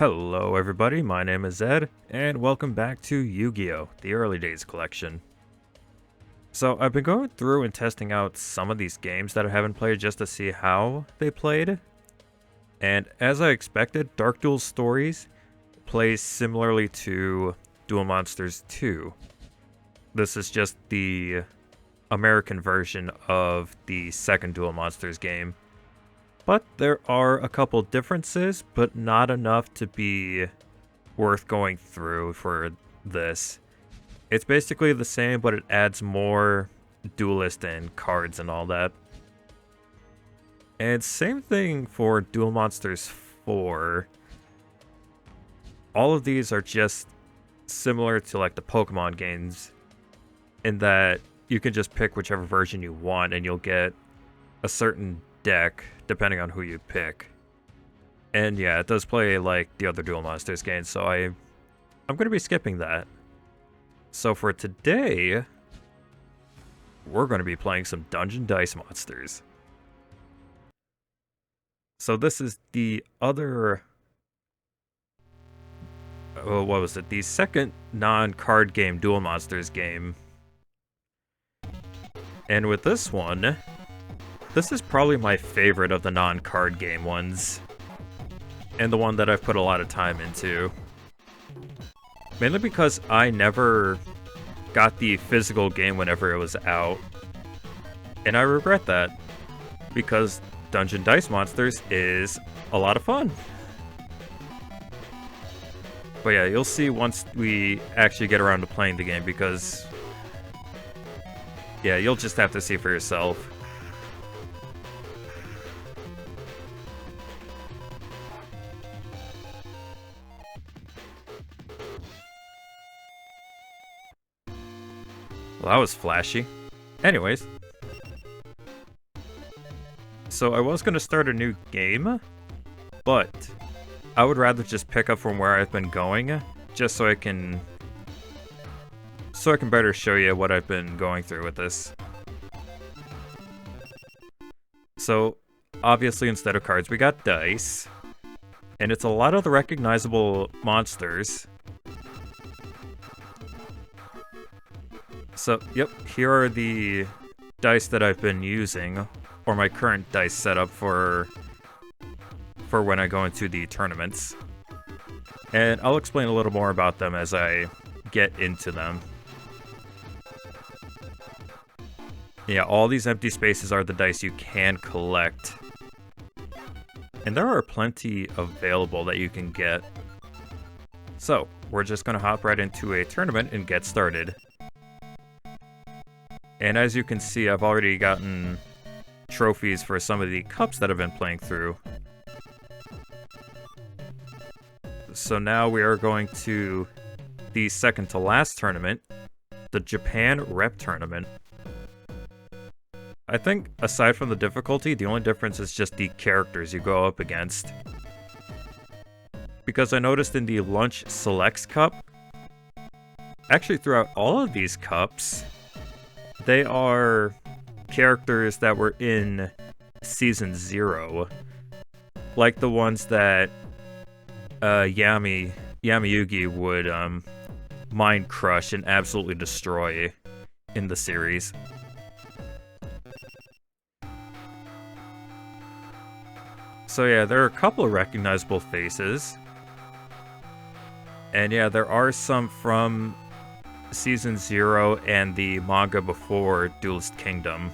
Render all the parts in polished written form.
Hello everybody, my name is Zed, and welcome back to Yu-Gi-Oh! The Early Days collection. So I've been going through and testing out some of these games that I haven't played just to see how they played. And as I expected, Dark Duel Stories plays similarly to Duel Monsters 2. This is just the American version of the second Duel Monsters game. But there are a couple differences, but not enough to be worth going through for this. It's basically the same, but it adds more duelist and cards and all that. And same thing for Duel Monsters 4. All of these are just similar to like the Pokemon games, in that you can just pick whichever version you want and you'll get a certain deck depending on who you pick. And yeah, it does play like the other Duel Monsters games, so I'm going to be skipping that. So for today, we're going to be playing some Dungeon Dice Monsters. So this is the other... what was it? The second non-card game Duel Monsters game. And with this one, this is probably my favorite of the non-card game ones. And the one that I've put a lot of time into. Mainly because I never got the physical game whenever it was out. And I regret that, because Dungeon Dice Monsters is a lot of fun. But yeah, you'll see once we actually get around to playing the game, because... yeah, you'll just have to see for yourself. Well, that was flashy. Anyways. So I was going to start a new game, but I would rather just pick up from where I've been going, just so I can better show you what I've been going through with this. So, obviously instead of cards we got dice, and it's a lot of the recognizable monsters. So, yep, here are the dice that I've been using, or my current dice setup for when I go into the tournaments. And I'll explain a little more about them as I get into them. Yeah, all these empty spaces are the dice you can collect. And there are plenty available that you can get. So, we're just going to hop right into a tournament and get started. And as you can see, I've already gotten trophies for some of the cups that I've been playing through. So now we are going to the second to last tournament, the Japan Rep Tournament. I think, aside from the difficulty, the only difference is just the characters you go up against. Because I noticed in the Lunch Selects Cup, actually throughout all of these cups, they are characters that were in Season 0. Like the ones that Yamayugi would mind crush and absolutely destroy in the series. So yeah, there are a couple of recognizable faces. And yeah, there are some from Season 0 and the manga before Duelist Kingdom.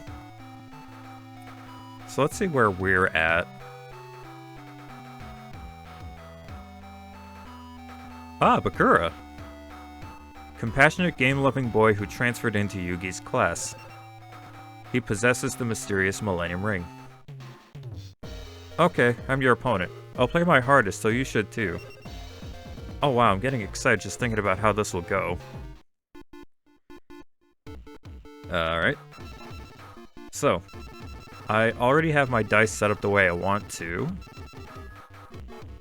So let's see where we're at. Ah, Bakura! Compassionate, game-loving boy who transferred into Yugi's class. He possesses the mysterious Millennium Ring. Okay, I'm your opponent. I'll play my hardest, so you should too. Oh wow, I'm getting excited just thinking about how this will go. Alright. So, I already have my dice set up the way I want to.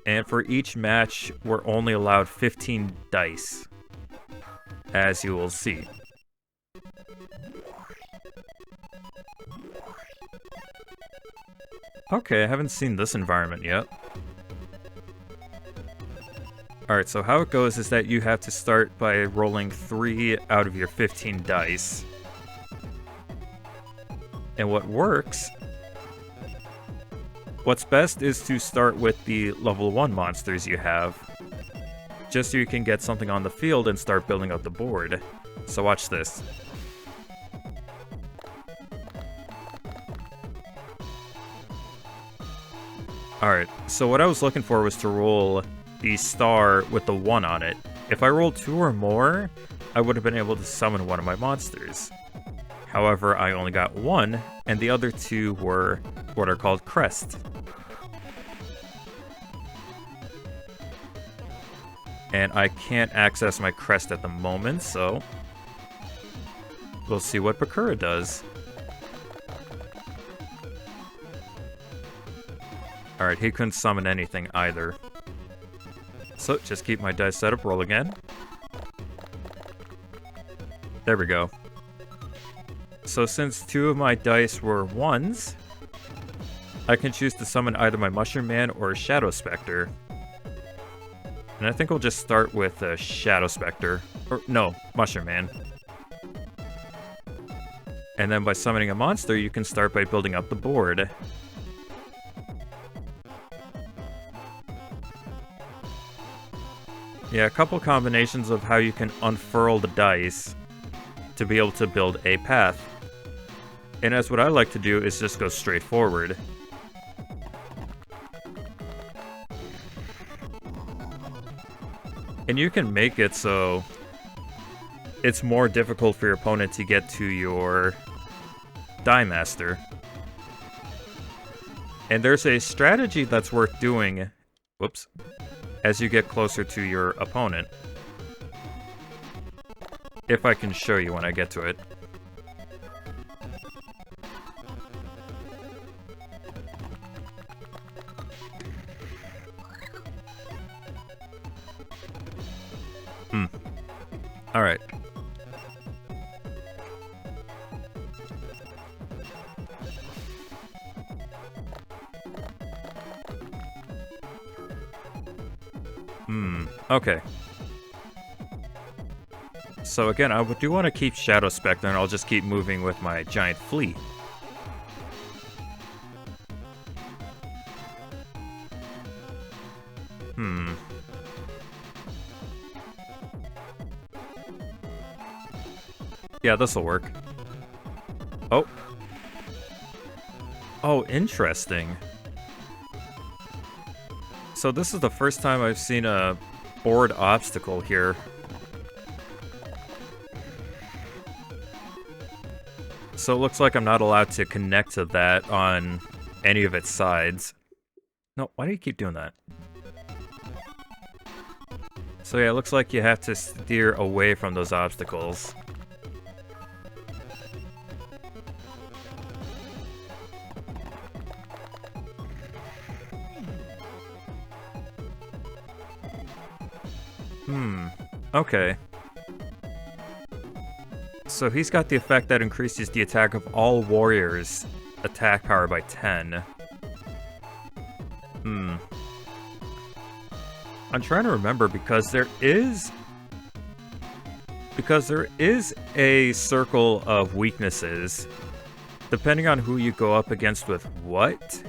And for each match, we're only allowed 15 dice, as you will see. Okay, I haven't seen this environment yet. Alright, so how it goes is that you have to start by rolling 3 out of your 15 dice. And what's best is to start with the level 1 monsters you have, just so you can get something on the field and start building up the board. So watch this. Alright, so what I was looking for was to roll the star with the 1 on it. If I rolled 2 or more, I would have been able to summon one of my monsters. However, I only got 1, and the other 2 were what are called crests. And I can't access my crest at the moment, so we'll see what Bakura does. Alright, he couldn't summon anything either. So, just keep my dice set up, roll again. There we go. So since 2 of my dice were 1s, I can choose to summon either my Mushroom Man or Shadow Spectre. And I think we'll just start with Shadow Spectre. Or, no, Mushroom Man. And then by summoning a monster, you can start by building up the board. Yeah, a couple combinations of how you can unfurl the dice to be able to build a path. And as what I like to do is just go straight forward. And you can make it so it's more difficult for your opponent to get to your Die Master. And there's a strategy that's worth doing, whoops, as you get closer to your opponent. If I can show you when I get to it. Alright. Okay. So again, I do want to keep Shadow Spectre, and I'll just keep moving with my giant flea. Yeah, this'll work. Oh. Oh, interesting. So this is the first time I've seen a board obstacle here. So it looks like I'm not allowed to connect to that on any of its sides. No, why do you keep doing that? So yeah, it looks like you have to steer away from those obstacles. Okay. So he's got the effect that increases the attack of all warriors' attack power by 10. I'm trying to remember because there is a circle of weaknesses. Depending on who you go up against with what,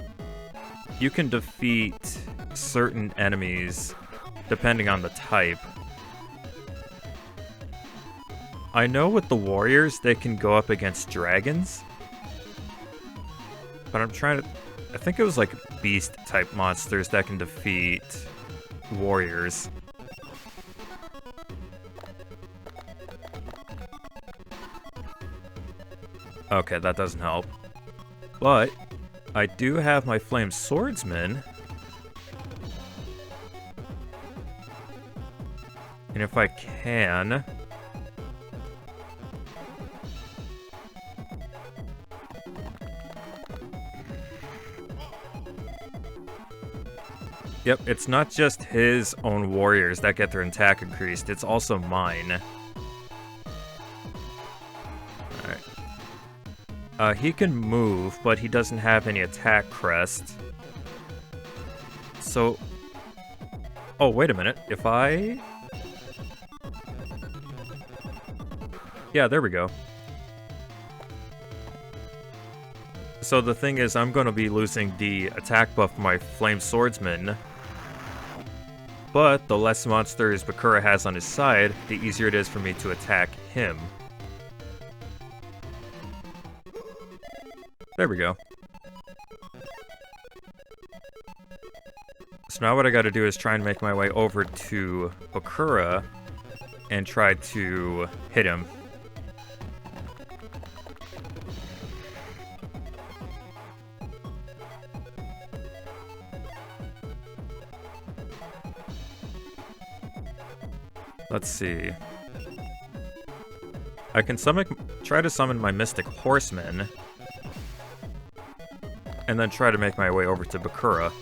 you can defeat certain enemies depending on the type. I know with the warriors, they can go up against dragons. But I'm trying to... I think it was like beast-type monsters that can defeat warriors. Okay, that doesn't help. But I do have my Flame Swordsman. And if I can... Yep, it's not just his own warriors that get their attack increased, it's also mine. Alright. He can move, but he doesn't have any attack crest. So, Oh, wait a minute. If I... Yeah, there we go. So the thing is, I'm going to be losing the attack buff for my Flame Swordsman. But the less monsters Bakura has on his side, the easier it is for me to attack him. There we go. So now what I gotta do is try and make my way over to Bakura and try to hit him. Let's see. I can try to summon my Mystic Horseman, and then try to make my way over to Bakura.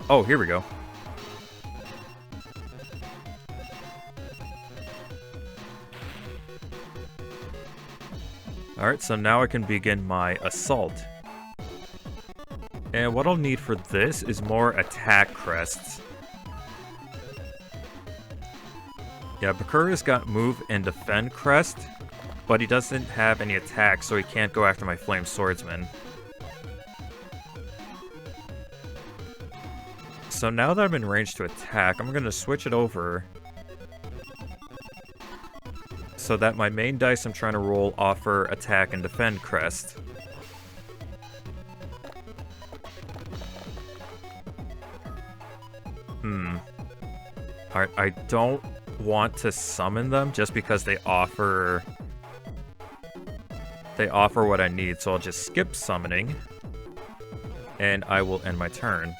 Oh, here we go. Alright, so now I can begin my assault. And what I'll need for this is more attack crests. Yeah, Bakura's got move and defend crest, but he doesn't have any attack, so he can't go after my Flame Swordsman. So now that I'm in range to attack, I'm going to switch it over so that my main dice I'm trying to roll offer attack and defend crest. Alright, I don't want to summon them just because they offer what I need, so I'll just skip summoning and I will end my turn.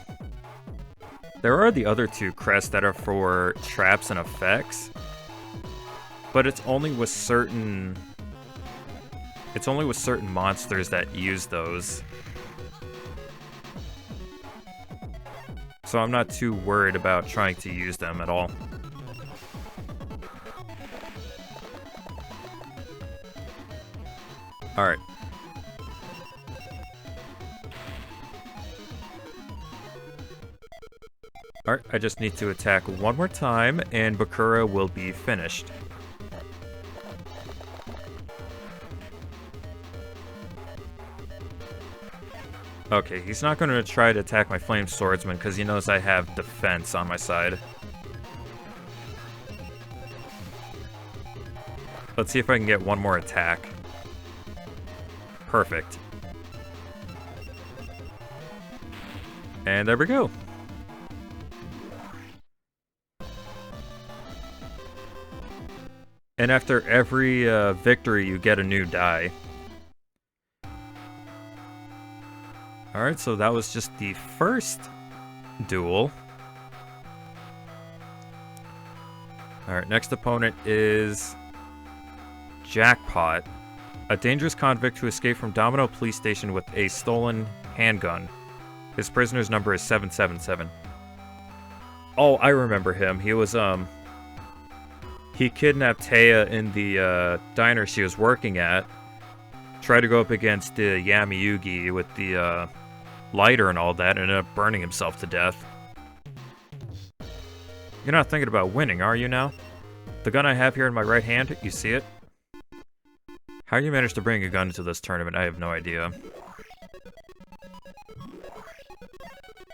There are the other two crests that are for traps and effects, but it's only with certain monsters that use those. So I'm not too worried about trying to use them at all. Alright. Alright, I just need to attack one more time, and Bakura will be finished. Okay, he's not going to try to attack my Flame Swordsman because he knows I have defense on my side. Let's see if I can get one more attack. Perfect. And there we go. And after every victory, you get a new die. Alright, so that was just the first duel. Alright, next opponent is Jackpot, a dangerous convict who escaped from Domino Police Station with a stolen handgun. His prisoner's number is 777. Oh, I remember him. He was, he kidnapped Taya in the diner she was working at. Tried to go up against the Yami Yugi with the lighter and all that, and ended up burning himself to death. You're not thinking about winning, are you now? The gun I have here in my right hand, you see it? How you managed to bring a gun into this tournament, I have no idea.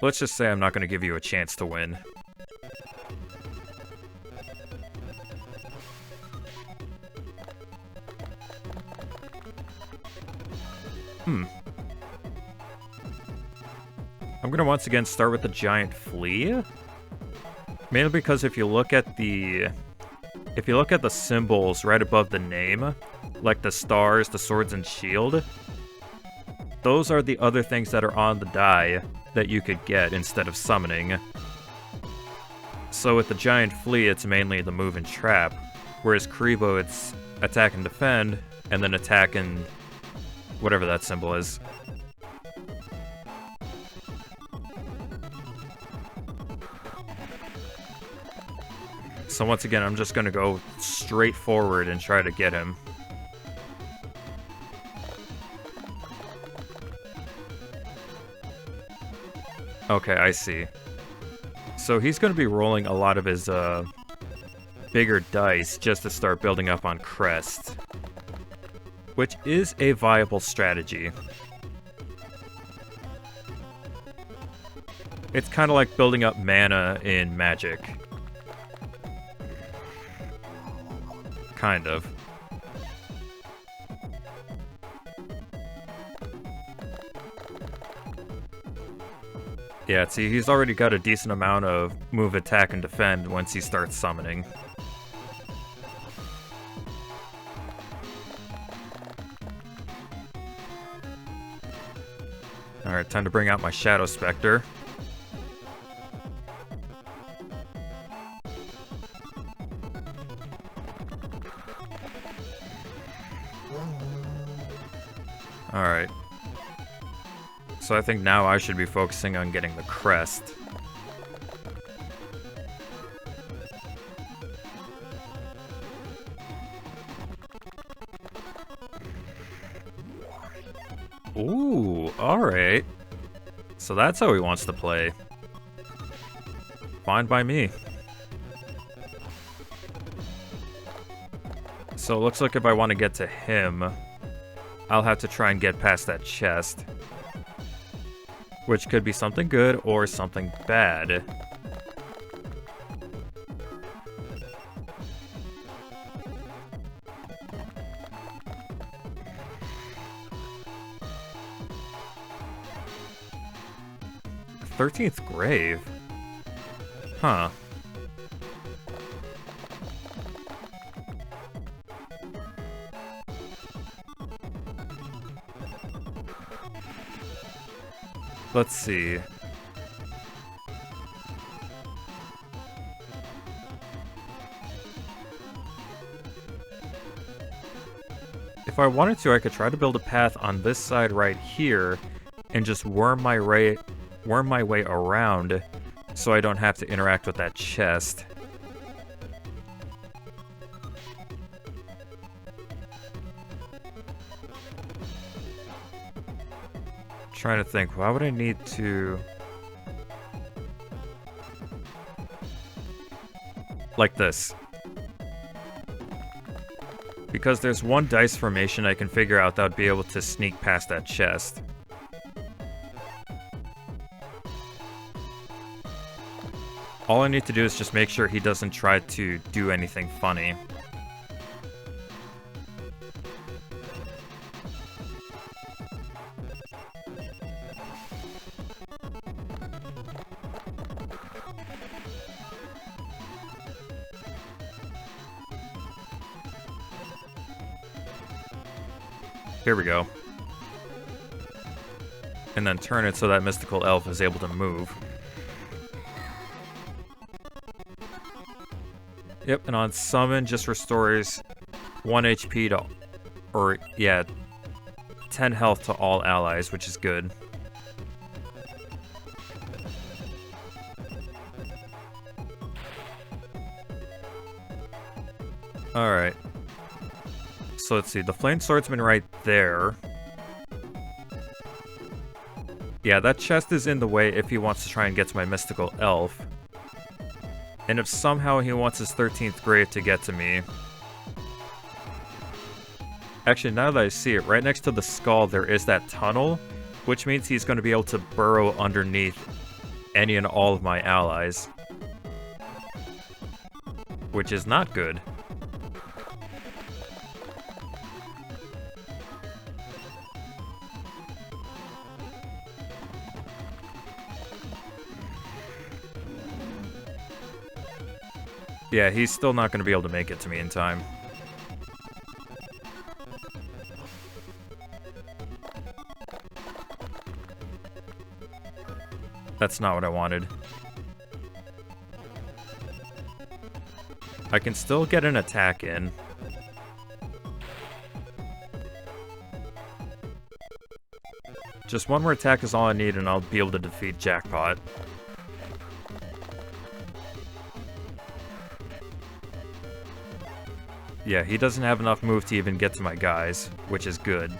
Let's just say I'm not going to give you a chance to win. I'm gonna once again start with the giant flea. Mainly because if you look at the symbols right above the name, like the stars, the swords, and shield, those are the other things that are on the die that you could get instead of summoning. So with the giant flea, it's mainly the move and trap, whereas Kuribo, it's attack and defend, and then attack and whatever that symbol is. So once again, I'm just gonna go straight forward and try to get him. Okay, I see. So he's going to be rolling a lot of his bigger dice just to start building up on crest, which is a viable strategy. It's kind of like building up mana in Magic. Kind of. Yeah, see, he's already got a decent amount of move, attack, and defend once he starts summoning. Alright, time to bring out my Shadow Spectre. Alright. So I think now I should be focusing on getting the crest. Ooh, alright. So that's how he wants to play. Fine by me. So it looks like if I want to get to him, I'll have to try and get past that chest. Which could be something good or something bad. The 13th grave? Huh. Let's see. If I wanted to, I could try to build a path on this side right here and just worm my way around so I don't have to interact with that chest. Trying to think, why would I need to... Like this. Because there's one dice formation I can figure out that would be able to sneak past that chest. All I need to do is just make sure he doesn't try to do anything funny. Here we go. And then turn it so that mystical elf is able to move. Yep, and on summon just restores 1 HP to, or yeah, 10 health to all allies, which is good. Alright. So let's see, the Flame Swordsman right there. Yeah, that chest is in the way if he wants to try and get to my mystical elf. And if somehow he wants his 13th grave to get to me. Actually, now that I see it, right next to the skull there is that tunnel, which means he's going to be able to burrow underneath any and all of my allies. Which is not good. Yeah, he's still not going to be able to make it to me in time. That's not what I wanted. I can still get an attack in. Just one more attack is all I need and I'll be able to defeat Jackpot. Yeah, he doesn't have enough move to even get to my guys, which is good.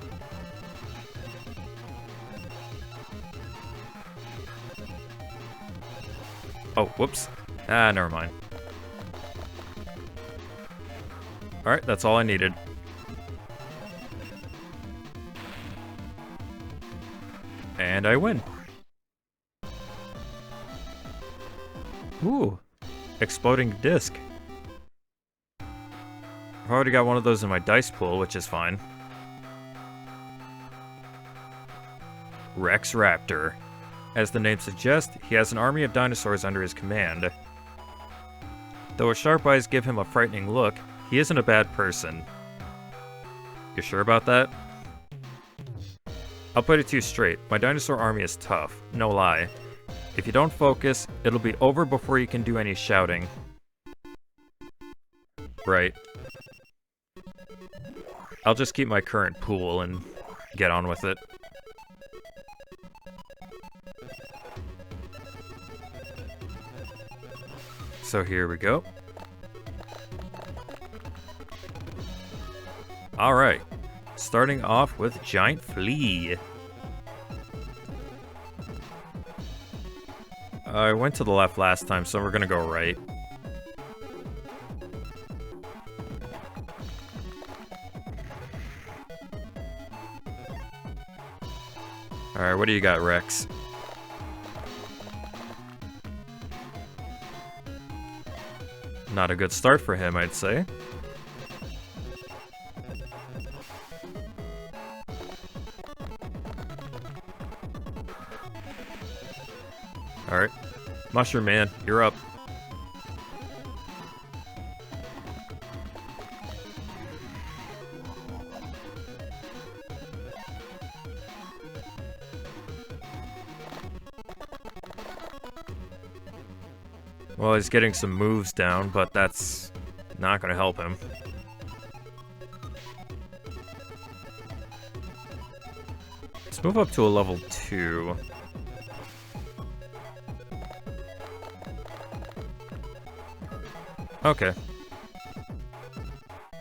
Oh, whoops. Ah, never mind. Alright, that's all I needed. And I win. Ooh. Exploding disc. I've already got one of those in my dice pool, which is fine. Rex Raptor. As the name suggests, he has an army of dinosaurs under his command. Though his sharp eyes give him a frightening look, he isn't a bad person. You sure about that? I'll put it to you straight, my dinosaur army is tough, no lie. If you don't focus, it'll be over before you can do any shouting. Right. I'll just keep my current pool and get on with it. So here we go. Alright. Starting off with Giant Flea. I went to the left last time, so we're gonna go right. Alright, what do you got, Rex? Not a good start for him, I'd say. Alright. Mushroom Man, you're up. Well, he's getting some moves down, but that's not gonna help him. Let's move up to a level 2. Okay.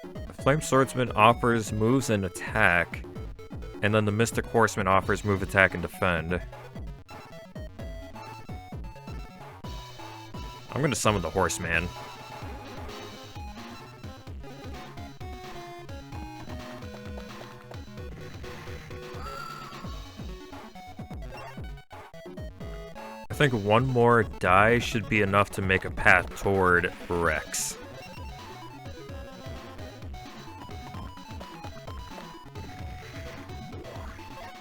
The Flame Swordsman offers moves and attack, and then the Mystic Horseman offers move, attack, and defend. I'm gonna summon the Horseman. I think one more die should be enough to make a path toward Rex.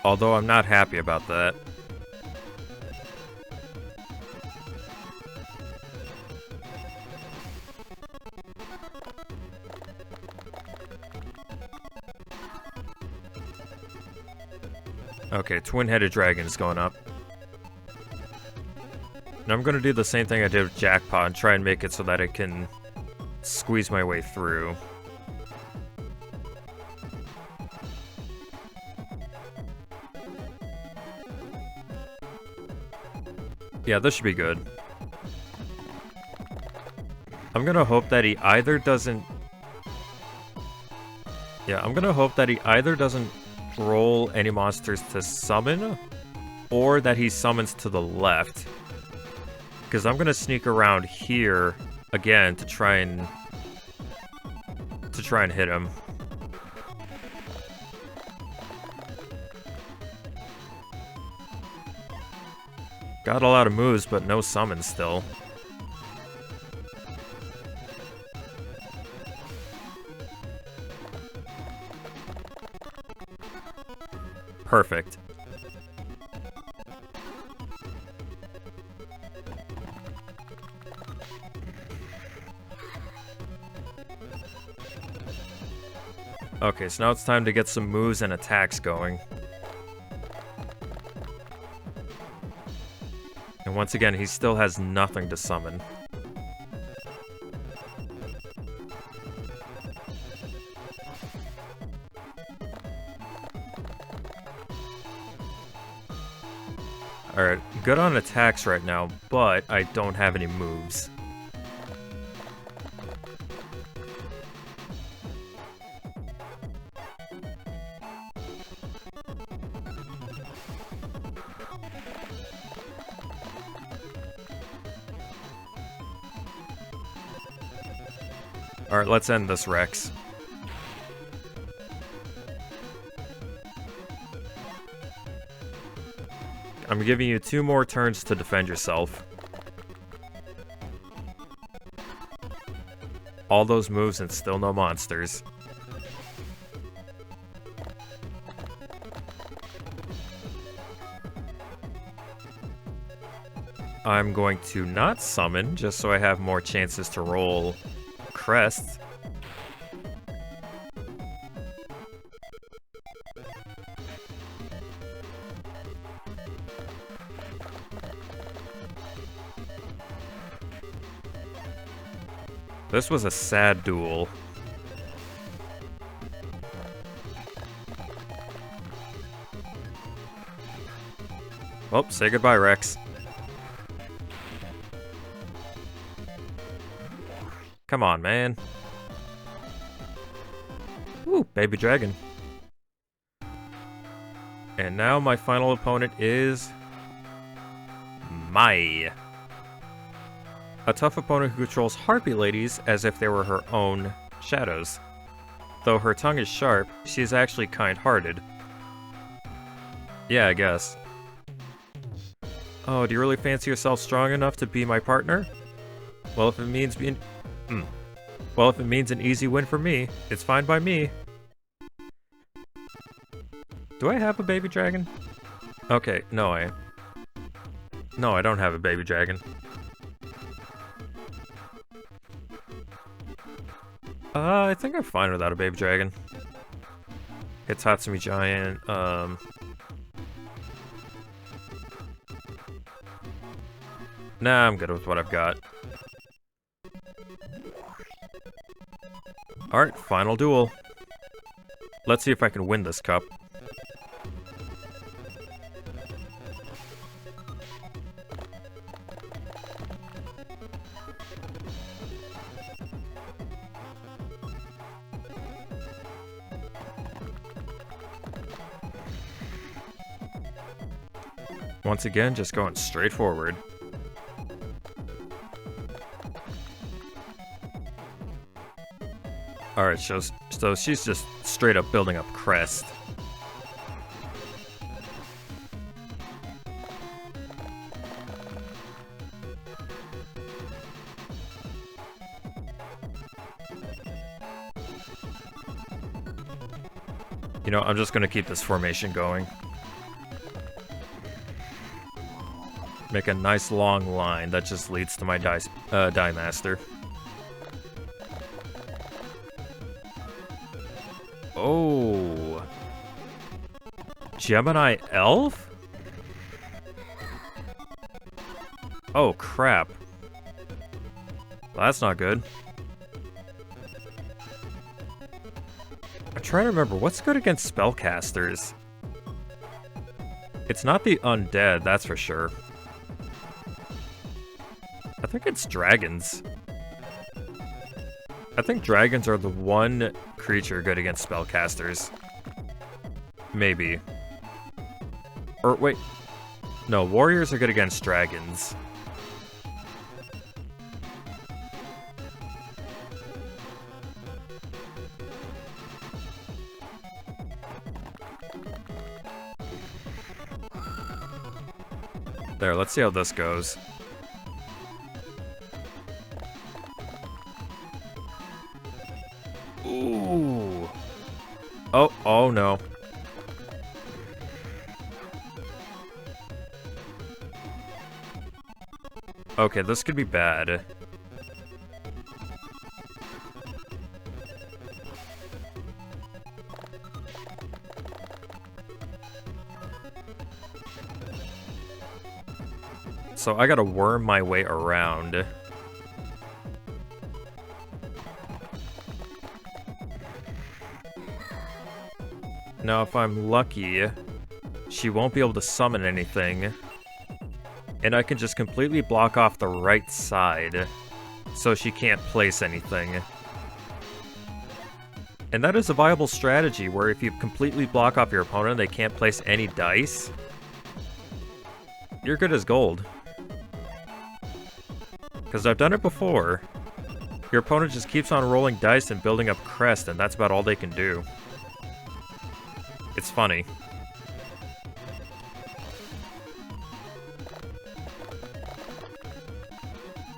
Although I'm not happy about that. Okay, twin-headed dragon's going up. And I'm gonna do the same thing I did with Jackpot and try and make it so that it can squeeze my way through. Yeah, this should be good. I'm gonna hope that he either doesn't... Yeah, I'm gonna hope that he either doesn't roll any monsters to summon, or that he summons to the left. Because I'm gonna sneak around here again to try and hit him. Got a lot of moves, but no summons still. Perfect. Okay, so now it's time to get some moves and attacks going. And once again, he still has nothing to summon. Alright, good on attacks right now, but I don't have any moves. Alright, let's end this, Rex. I'm giving you 2 more turns to defend yourself. All those moves and still no monsters. I'm going to not summon, just so I have more chances to roll crests. This was a sad duel. Well, say goodbye, Rex. Come on, man. Ooh, baby dragon. And now my final opponent is... Mai. A tough opponent who controls harpy ladies as if they were her own shadows. Though her tongue is sharp, she is actually kind-hearted. Yeah, I guess. Oh, do you really fancy yourself strong enough to be my partner? Well, if it means being... Well, if it means an easy win for me, it's fine by me. Do I have a baby dragon? Okay, no, I don't have a baby dragon. I think I'm fine without a baby dragon. It's Hatsumi Giant, Nah, I'm good with what I've got. Alright, final duel. Let's see if I can win this cup. Once again, just going straight forward. Alright, so she's just straight up building up crest. You know, I'm just gonna keep this formation going. Make a nice long line that just leads to my Die Master. Oh. Gemini Elf? Oh, crap. Well, that's not good. I'm trying to remember, what's good against spellcasters? It's not the undead, that's for sure. I think it's dragons. I think dragons are the one creature good against spellcasters. Maybe. Or wait. No, warriors are good against dragons. There, let's see how this goes. Ooh. Oh no. Okay, this could be bad. So I gotta worm my way around. Now, if I'm lucky, she won't be able to summon anything. And I can just completely block off the right side, so she can't place anything. And that is a viable strategy, where if you completely block off your opponent, they can't place any dice. You're good as gold. Because I've done it before. Your opponent just keeps on rolling dice and building up crest, and that's about all they can do. It's funny.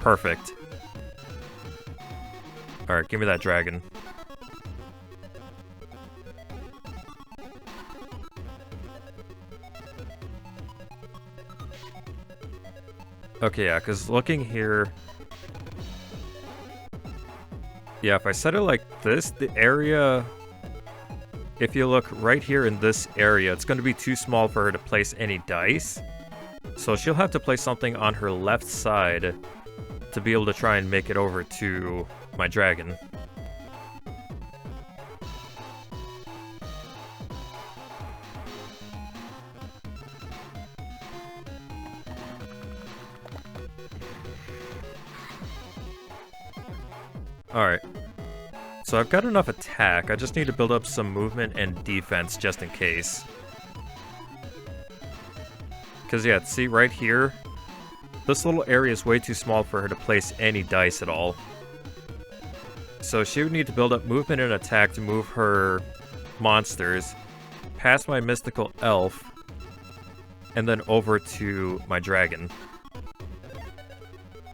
Perfect. Alright, give me that dragon. Okay, yeah, because looking here... Yeah, if I set it like this, the area... If you look right here in this area, it's going to be too small for her to place any dice. So she'll have to place something on her left side to be able to try and make it over to my dragon. Alright. So I've got enough attack, I just need to build up some movement and defense just in case. Because yeah, see right here? This little area is way too small for her to place any dice at all. So she would need to build up movement and attack to move her monsters past my mystical elf and then over to my dragon.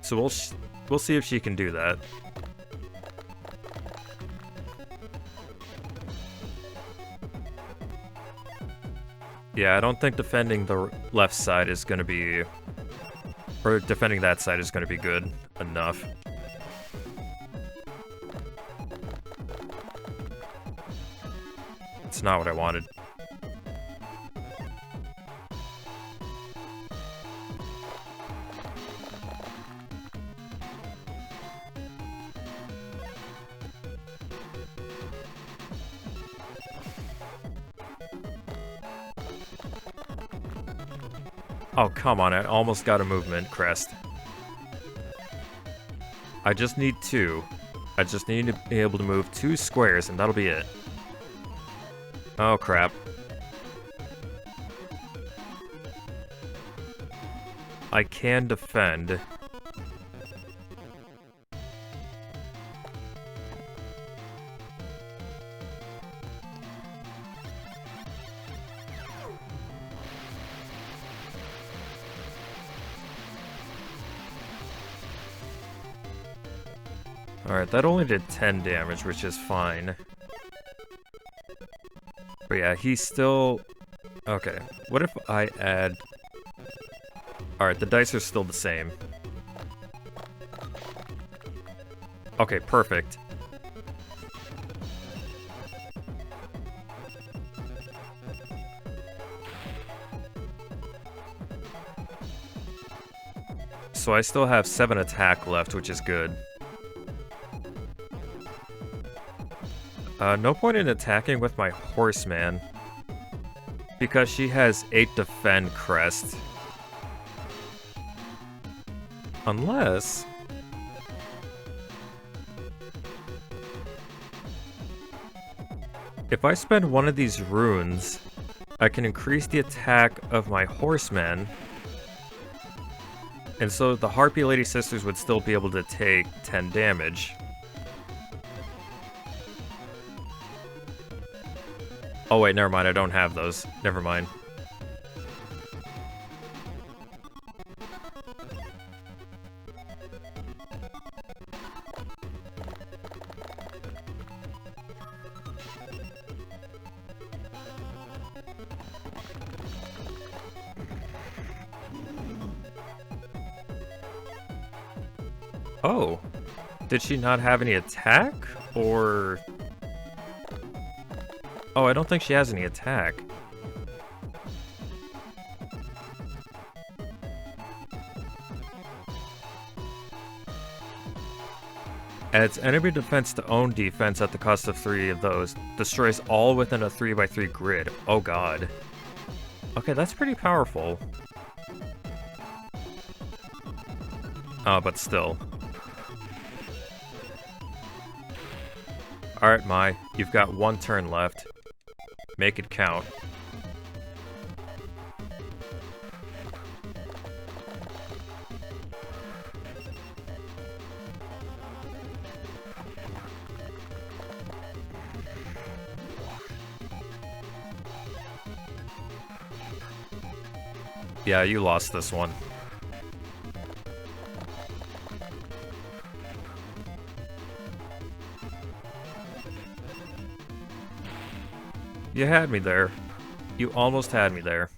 So we'll see if she can do that. Yeah, I don't think defending the left side is going to be... Or defending that side is going to be good enough. It's not what I wanted. Oh, come on, I almost got a movement crest. I just need 2. I just need to be able to move 2 squares, and that'll be it. Oh, crap. I can defend. Alright, that only did 10 damage, which is fine. But yeah, he's still... Okay, what if I add... Alright, the dice are still the same. Okay, perfect. So I still have 7 attack left, which is good. No point in attacking with my horseman, because she has 8 defend crest. Unless... If I spend one of these runes, I can increase the attack of my horseman, and so the Harpy Lady Sisters would still be able to take 10 damage. Oh wait, never mind, I don't have those. Never mind. Oh. Did she not have any attack? Or... Oh, I don't think she has any attack. Adds enemy defense to own defense at the cost of 3 of those. Destroys all within a 3x3 grid. Oh god. Okay, that's pretty powerful. But still. Alright, Mai. You've got 1 turn left. Make it count. Yeah, you lost this one. You had me there. You almost had me there.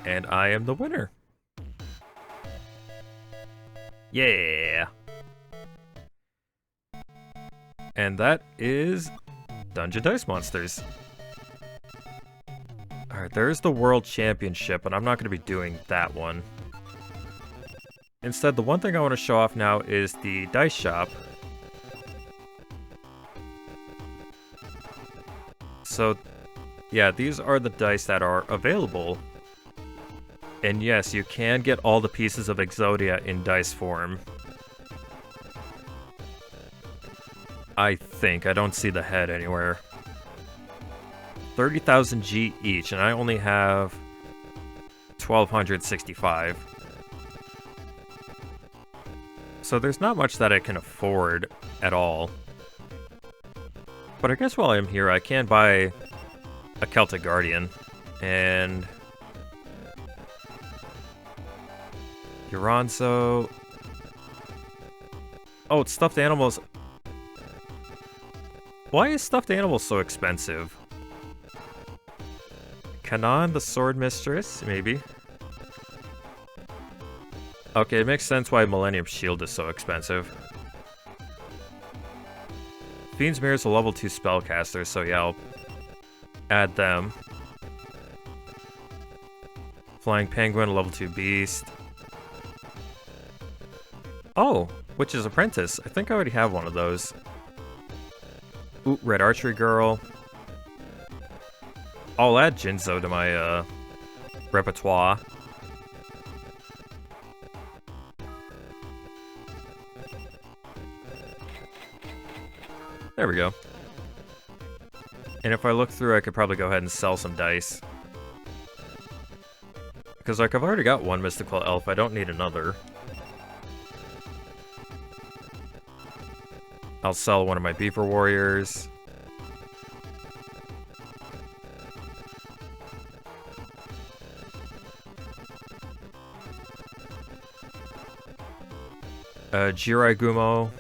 And I am the winner. Yeah. And that is Dungeon Dice Monsters. Alright, there's the World Championship, but I'm not going to be doing that one. Instead, the one thing I want to show off now is the dice shop. So, yeah, these are the dice that are available. And yes, you can get all the pieces of Exodia in dice form. I think. I don't see the head anywhere. 30,000 G each, and I only have 1,265. So there's not much that I can afford at all. But I guess while I'm here, I can buy a Celtic Guardian. And Uranzo. Oh, it's stuffed animals. Why is stuffed animals so expensive? Kanan, the Sword Mistress, maybe. Okay, it makes sense why Millennium Shield is so expensive. Fiend's Mirror is a level 2 spellcaster, so yeah, I'll add them. Flying Penguin, a level 2 beast. Oh, Witch's Apprentice. I think I already have one of those. Ooh, Red Archery Girl. I'll add Jinzo to my repertoire. There we go. And if I look through, I could probably go ahead and sell some dice. Because, like, I've already got one Mystical Elf, I don't need another. I'll sell one of my Beaver Warriors. Jirai Gumo.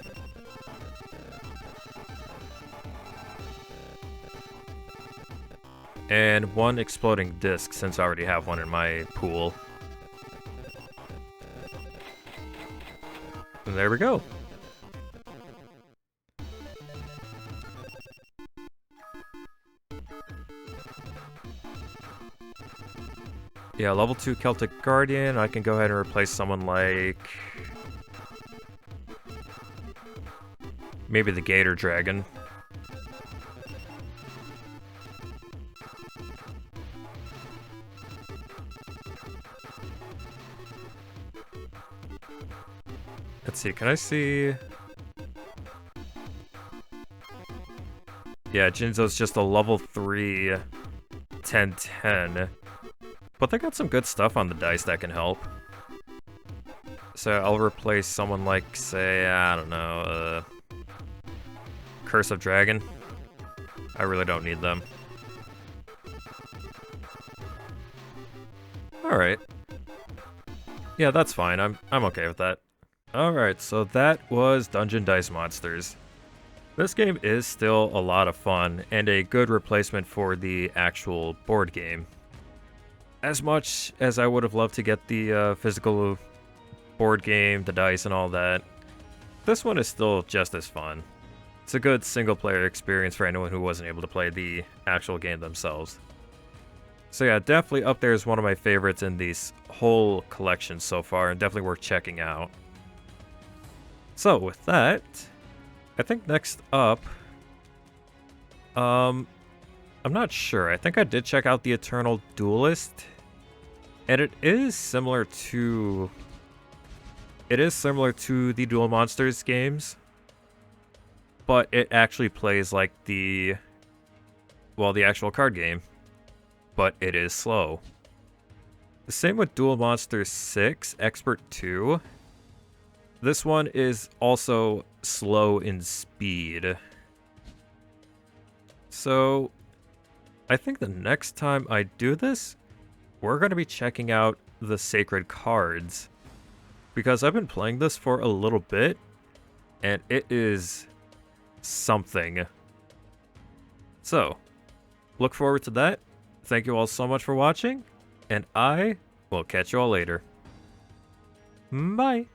And one Exploding Disc, since I already have one in my pool. And there we go. Yeah, level 2 Celtic Guardian. I can go ahead and replace someone like... maybe the Gator Dragon. Let's see, can I see... yeah, Jinzo's just a level 3 10-10. But they got some good stuff on the dice that can help. So I'll replace someone like, say, I don't know, Curse of Dragon. I really don't need them. Alright. Yeah, that's fine. I'm okay with that. Alright, so that was Dungeon Dice Monsters. This game is still a lot of fun, and a good replacement for the actual board game. As much as I would have loved to get the physical board game, the dice and all that, this one is still just as fun. It's a good single-player experience for anyone who wasn't able to play the actual game themselves. So yeah, definitely up there is one of my favorites in this whole collection so far, and definitely worth checking out. So with that, I think next up, I'm not sure. I think I did check out the Eternal Duelist, and it is similar to the Duel Monsters games, but it actually plays like the actual card game, but it is slow. The same with Duel Monsters 6 Expert 2. This one is also slow in speed. So I think the next time I do this, we're going to be checking out the sacred cards. Because I've been playing this for a little bit, and it is something. So, look forward to that. Thank you all so much for watching, and I will catch you all later. Bye!